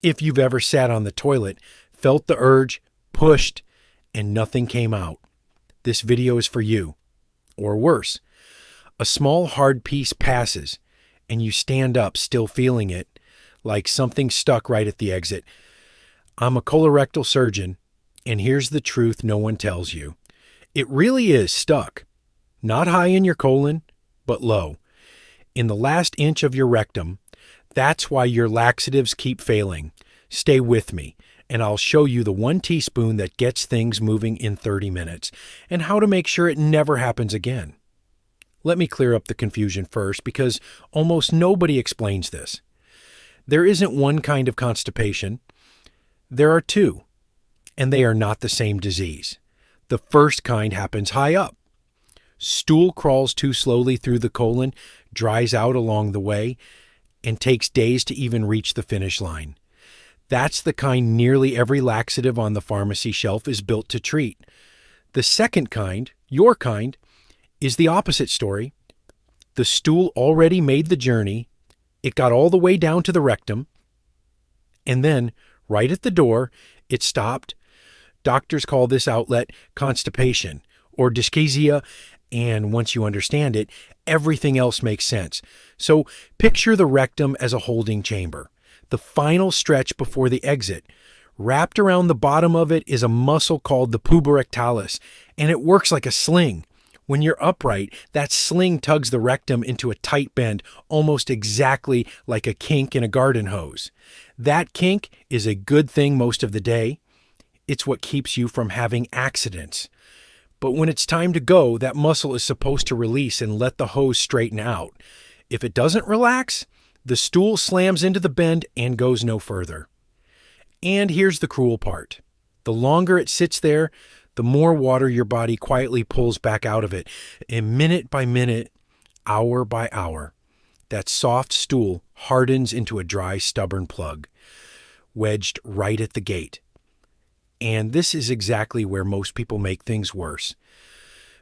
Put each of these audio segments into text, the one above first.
If you've ever sat on the toilet, felt the urge, pushed, and nothing came out, this video is for you. Or worse, a small hard piece passes, and you stand up still feeling it, like something stuck right at the exit. I'm a colorectal surgeon, and here's the truth no one tells you. It really is stuck. Not high in your colon, but low. In the last inch of your rectum. That's why your laxatives keep failing. Stay with me, and I'll show you the 1 teaspoon that gets things moving in 30 minutes, and how to make sure it never happens again. Let me clear up the confusion first, because almost nobody explains this. There isn't one kind of constipation. There are two, and they are not the same disease. The first kind happens high up. Stool crawls too slowly through the colon, dries out along the way, and takes days to even reach the finish line. That's the kind nearly every laxative on the pharmacy shelf is built to treat. The second kind, your kind, is the opposite story. The stool already made the journey. It got all the way down to the rectum. And then, right at the door, it stopped. Doctors call this outlet constipation or dyschezia, and once you understand it, everything else makes sense. So picture the rectum as a holding chamber, the final stretch before the exit. Wrapped around the bottom of it is a muscle called the puborectalis, and it works like a sling. When you're upright, that sling tugs the rectum into a tight bend, almost exactly like a kink in a garden hose. That kink is a good thing most of the day. It's what keeps you from having accidents. But when it's time to go, that muscle is supposed to release and let the hose straighten out. If it doesn't relax, the stool slams into the bend and goes no further. And here's the cruel part. The longer it sits there, the more water your body quietly pulls back out of it, and minute by minute, hour by hour. That soft stool hardens into a dry, stubborn plug, wedged right at the gate. And this is exactly where most people make things worse.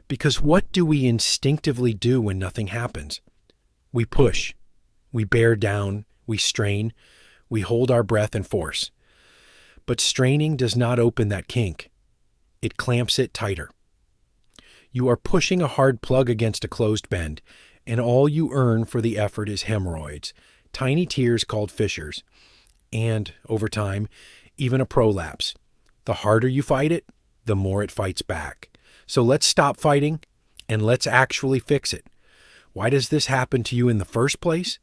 Because what do we instinctively do when nothing happens? We push, we bear down, we strain, we hold our breath and force. But straining does not open that kink. It clamps it tighter. You are pushing a hard plug against a closed bend, and all you earn for the effort is hemorrhoids, tiny tears called fissures, and, over time, even a prolapse. The harder you fight it, the more it fights back. So let's stop fighting and let's actually fix it. Why does this happen to you in the first place?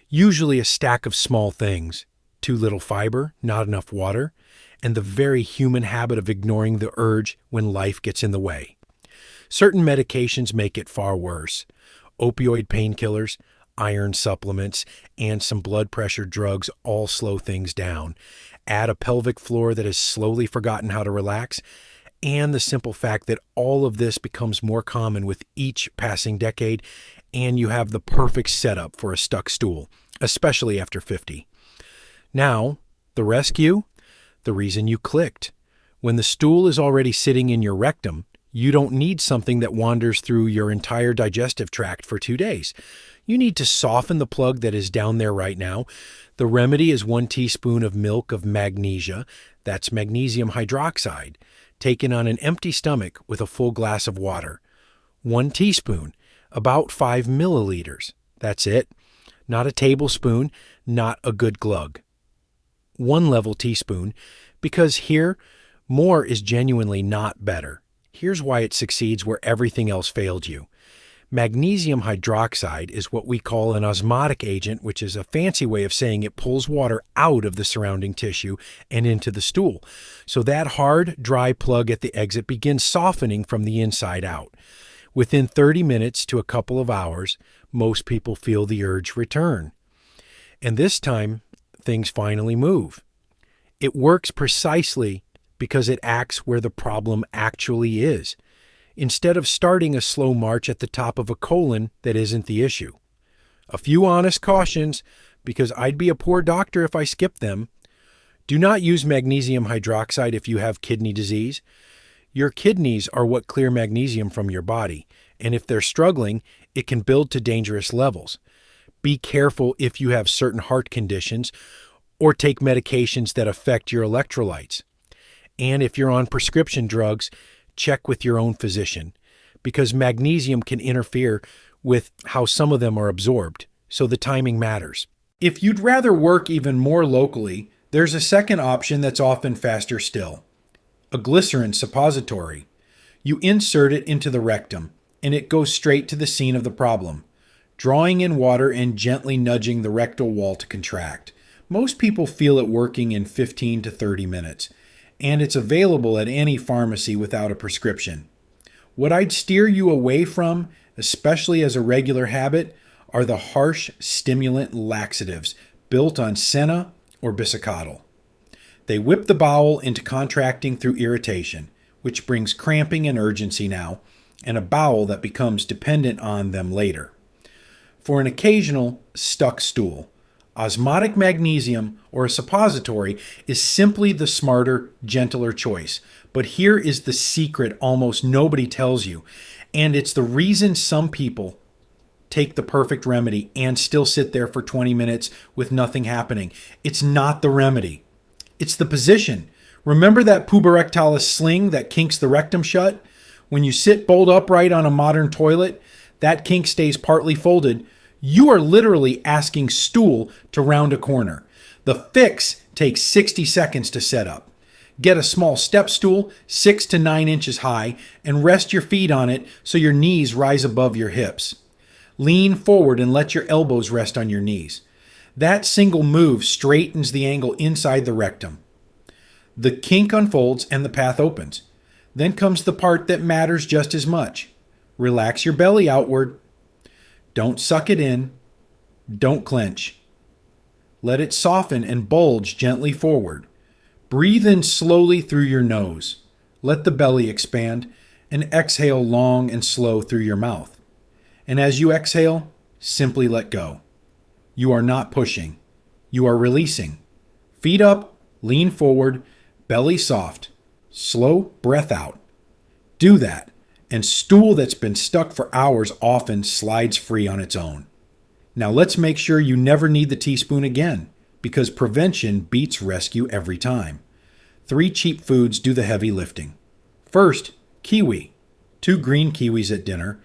Usually a stack of small things. Too little fiber, not enough water, and the very human habit of ignoring the urge when life gets in the way. Certain medications make it far worse. Opioid painkillers, iron supplements, and some blood pressure drugs all slow things down. Add a pelvic floor that has slowly forgotten how to relax, and the simple fact that all of this becomes more common with each passing decade, and you have the perfect setup for a stuck stool, especially after 50. Now, the rescue? The reason you clicked. When the stool is already sitting in your rectum, you don't need something that wanders through your entire digestive tract for 2 days. You need to soften the plug that is down there right now. The remedy is 1 teaspoon of milk of magnesia, that's magnesium hydroxide, taken on an empty stomach with a full glass of water. 1 teaspoon, about 5 milliliters. That's it. Not a tablespoon, not a good glug. 1 level teaspoon, because here, more is genuinely not better. Here's why it succeeds where everything else failed you. Magnesium hydroxide is what we call an osmotic agent, which is a fancy way of saying it pulls water out of the surrounding tissue and into the stool. So that hard, dry plug at the exit begins softening from the inside out. Within 30 minutes to a couple of hours, most people feel the urge return. And this time, things finally move. It works precisely because it acts where the problem actually is, instead of starting a slow march at the top of a colon that isn't the issue. A few honest cautions, because I'd be a poor doctor if I skipped them. Do not use magnesium hydroxide if you have kidney disease. Your kidneys are what clear magnesium from your body, and if they're struggling, it can build to dangerous levels. Be careful if you have certain heart conditions or take medications that affect your electrolytes. And if you're on prescription drugs, check with your own physician, because magnesium can interfere with how some of them are absorbed, so the timing matters. If you'd rather work even more locally, there's a second option that's often faster still: a glycerin suppository. You insert it into the rectum, and it goes straight to the scene of the problem, drawing in water and gently nudging the rectal wall to contract. Most people feel it working in 15 to 30 minutes, and it's available at any pharmacy without a prescription. What I'd steer you away from, especially as a regular habit, are the harsh stimulant laxatives built on senna or bisacodyl. They whip the bowel into contracting through irritation, which brings cramping and urgency now, and a bowel that becomes dependent on them later. For an occasional stuck stool, osmotic magnesium or a suppository is simply the smarter, gentler choice. But here is the secret almost nobody tells you, and it's the reason some people take the perfect remedy and still sit there for 20 minutes with nothing happening. It's not the remedy. It's the position. Remember that puberectalis sling that kinks the rectum shut? When you sit bolt upright on a modern toilet, that kink stays partly folded. You are literally asking stool to round a corner. The fix takes 60 seconds to set up. Get a small step stool, 6 to 9 inches high, and rest your feet on it so your knees rise above your hips. Lean forward and let your elbows rest on your knees. That single move straightens the angle inside the rectum. The kink unfolds and the path opens. Then comes the part that matters just as much. Relax your belly outward. Don't suck it in. Don't clench. Let it soften and bulge gently forward. Breathe in slowly through your nose. Let the belly expand, and exhale long and slow through your mouth. And as you exhale, simply let go. You are not pushing. You are releasing. Feet up, lean forward, belly soft. Slow breath out. Do that, and stool that's been stuck for hours often slides free on its own. Now let's make sure you never need the teaspoon again, because prevention beats rescue every time. 3 cheap foods do the heavy lifting. First, kiwi. 2 green kiwis at dinner.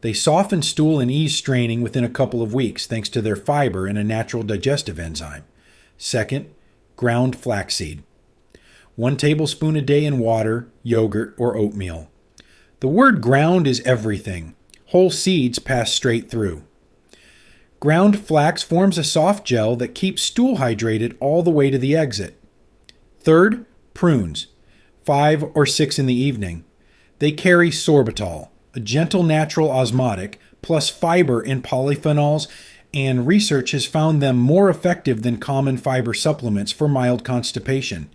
They soften stool and ease straining within a couple of weeks thanks to their fiber and a natural digestive enzyme. Second, ground flaxseed. 1 tablespoon a day in water, yogurt, or oatmeal. The word ground is everything. Whole seeds pass straight through. Ground flax forms a soft gel that keeps stool hydrated all the way to the exit. Third, prunes. 5 or 6 in the evening. They carry sorbitol, a gentle natural osmotic, plus fiber in polyphenols, and research has found them more effective than common fiber supplements for mild constipation.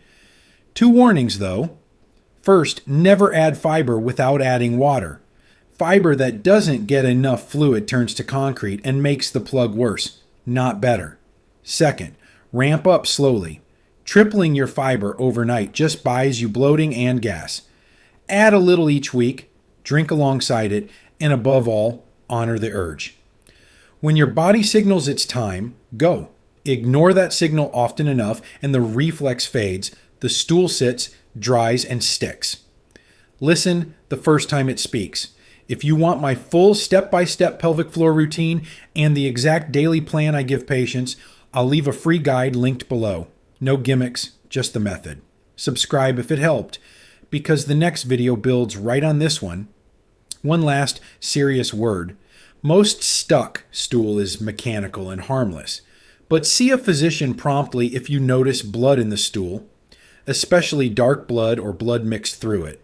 2 warnings though. First, never add fiber without adding water. Fiber that doesn't get enough fluid turns to concrete and makes the plug worse, not better. Second, ramp up slowly. Tripling your fiber overnight just buys you bloating and gas. Add a little each week, drink alongside it, and above all, honor the urge. When your body signals it's time, go. Ignore that signal often enough and the reflex fades, the stool sits, dries, and sticks. Listen the first time it speaks. If you want my full step-by-step pelvic floor routine and the exact daily plan I give patients, I'll leave a free guide linked below. No gimmicks, just the method. Subscribe if it helped, because the next video builds right on this one. One last serious word. Most stuck stool is mechanical and harmless, but see a physician promptly if you notice blood in the stool, especially dark blood or blood mixed through it.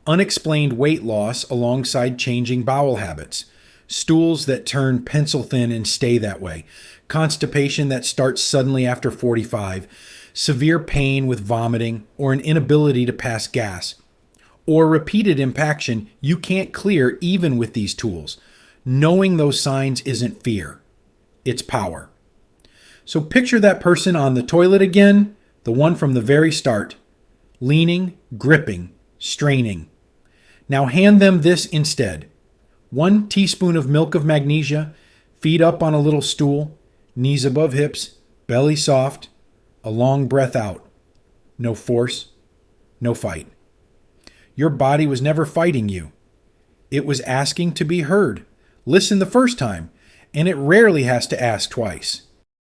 Unexplained weight loss alongside changing bowel habits. Stools that turn pencil thin and stay that way. Constipation that starts suddenly after 45. Severe pain with vomiting or an inability to pass gas. Or repeated impaction you can't clear even with these tools. Knowing those signs isn't fear. It's power. So picture that person on the toilet again, the one from the very start. Leaning, gripping, straining. Now hand them this instead. 1 teaspoon of milk of magnesia, feet up on a little stool, knees above hips, belly soft, A long breath out. No force, no fight. Your body was never fighting you. It was asking to be heard. Listen the first time, and it rarely has to ask twice.